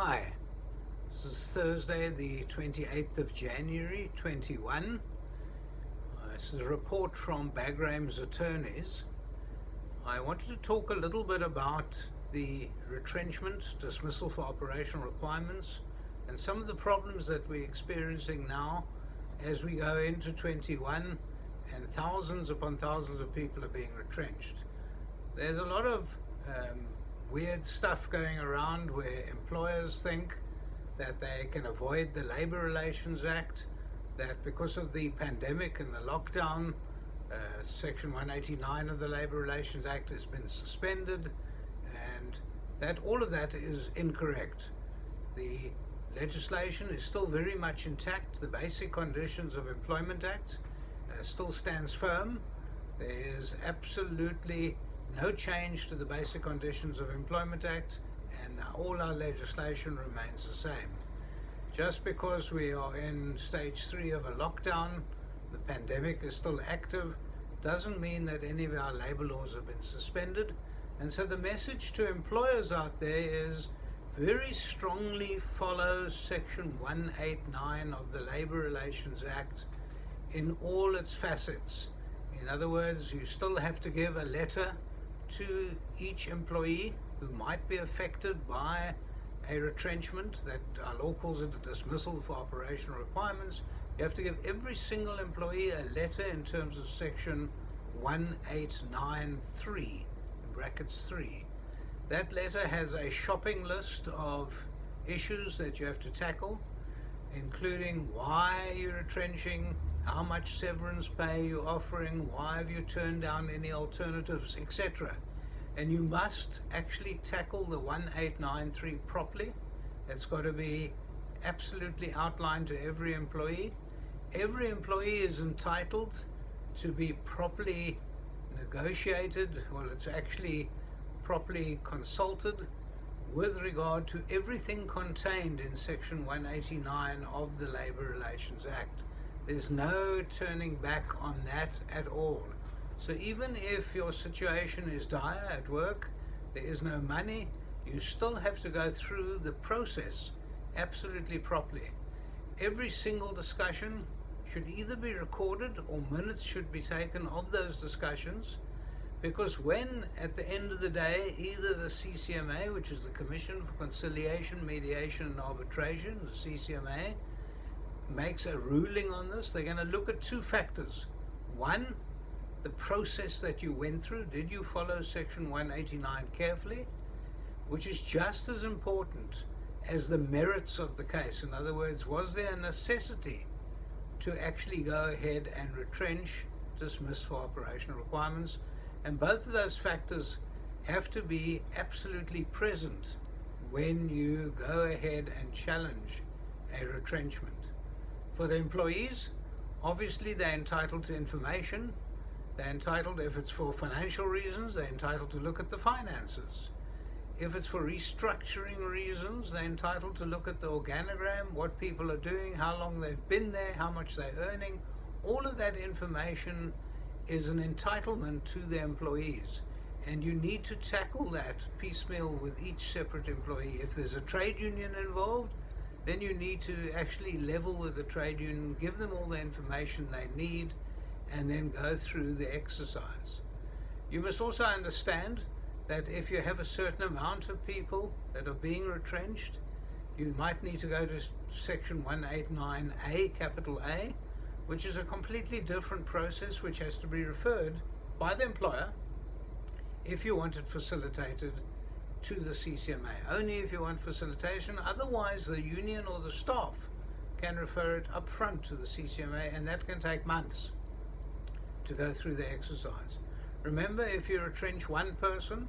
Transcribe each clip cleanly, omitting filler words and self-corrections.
Hi, this is Thursday, the 28th of January 21. This is a report from Bagram's attorneys. I wanted to talk a little bit about the retrenchment, dismissal for operational requirements, and some of the problems that we're experiencing now as we go into 21 and thousands upon thousands of people are being retrenched. There's a lot of weird stuff going around where employers think that they can avoid the Labor Relations Act, that because of the pandemic and the lockdown, Section 189 of the Labor Relations Act has been suspended, and that all of that is incorrect. The legislation is still very much intact. The Basic Conditions of Employment Act still stands firm. There is absolutely no change to the Basic Conditions of Employment Act, and all our legislation remains the same. Just because we are in stage 3 of a lockdown, the pandemic is still active, doesn't mean that any of our labor laws have been suspended. And so the message to employers out there is very strongly follow Section 189 of the Labor Relations Act in all its facets. In other words, you still have to give a letter to each employee who might be affected by a retrenchment, that our law calls it a dismissal for operational requirements. You have to give every single employee a letter in terms of Section 1893, in brackets 3. That letter has a shopping list of issues that you have to tackle, including why you're retrenching, how much severance pay you're offering, why have you turned down any alternatives, etc. And you must actually tackle the 1893 properly. It's got to be absolutely outlined to every employee. Every employee is entitled to be properly negotiated, well, it's actually properly consulted with regard to everything contained in Section 189 of the Labor Relations Act. There's no turning back on that at all. So even if your situation is dire at work, there is no money, you still have to go through the process absolutely properly. Every single discussion should either be recorded or minutes should be taken of those discussions, because when at the end of the day either the CCMA, which is the Commission for Conciliation, Mediation and Arbitration, the CCMA, makes a ruling on this, they're going to look at two factors. One, the process that you went through. Did you follow Section 189 carefully? Which is just as important as the merits of the case. In other words, was there a necessity to actually go ahead and retrench, dismiss for operational requirements? And both of those factors have to be absolutely present when you go ahead and challenge a retrenchment. For the employees, obviously they're entitled to information. They're entitled, if it's for financial reasons, they're entitled to look at the finances. If it's for restructuring reasons, they're entitled to look at the organogram, what people are doing, how long they've been there, how much they're earning. All of that information is an entitlement to the employees, and you need to tackle that piecemeal with each separate employee. If there's a trade union involved, then you need to actually level with the trade union, give them all the information they need, and then go through the exercise. You must also understand that if you have a certain amount of people that are being retrenched, you might need to go to Section 189A, capital A, which is a completely different process which has to be referred by the employer if you want it facilitated to the CCMA. Only if you want facilitation. Otherwise, the union or the staff can refer it up front to the CCMA, and that can take months to go through the exercise. Remember, if you retrench one person,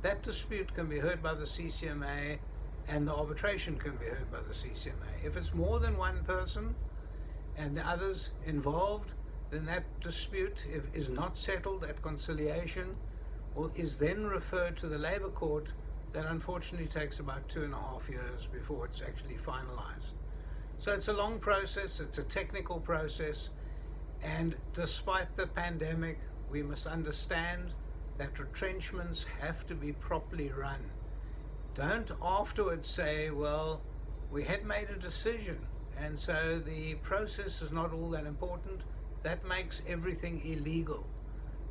that dispute can be heard by the CCMA and the arbitration can be heard by the CCMA. If it's more than one person and the others involved, then that dispute is not settled at conciliation or is then referred to the Labour Court. That unfortunately takes about 2.5 years before it's actually finalized. So it's a long process, it's a technical process, and despite the pandemic, we must understand that retrenchments have to be properly run. Don't afterwards say, well, we had made a decision, and so the process is not all that important. That makes everything illegal.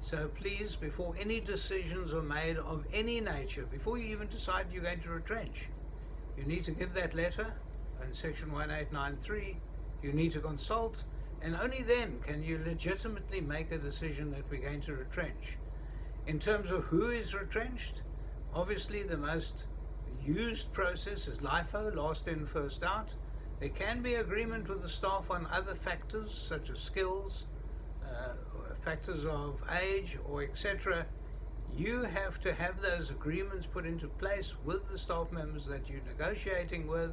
So please, before any decisions are made of any nature, before you even decide you're going to retrench, you need to give that letter in section 1893. You need to consult, and only then can you legitimately make a decision that we're going to retrench. In terms of who is retrenched, obviously the most used process is LIFO, last in, first out. There can be agreement with the staff on other factors such as skills, factors of age, or etc. You have to have those agreements put into place with the staff members that you're negotiating with.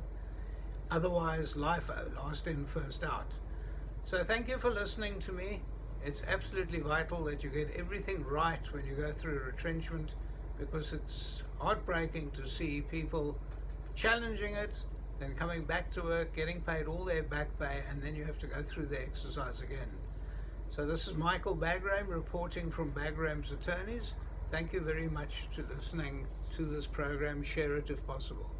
Otherwise, LIFO, last in, first out. So thank you for listening to me. It's absolutely vital that you get everything right when you go through a retrenchment, because it's heartbreaking to see people challenging it, then coming back to work, getting paid all their back pay, and then you have to go through the exercise again. So this is Michael Bagram reporting from Bagram's Attorneys. Thank you very much for listening to this program. Share it if possible.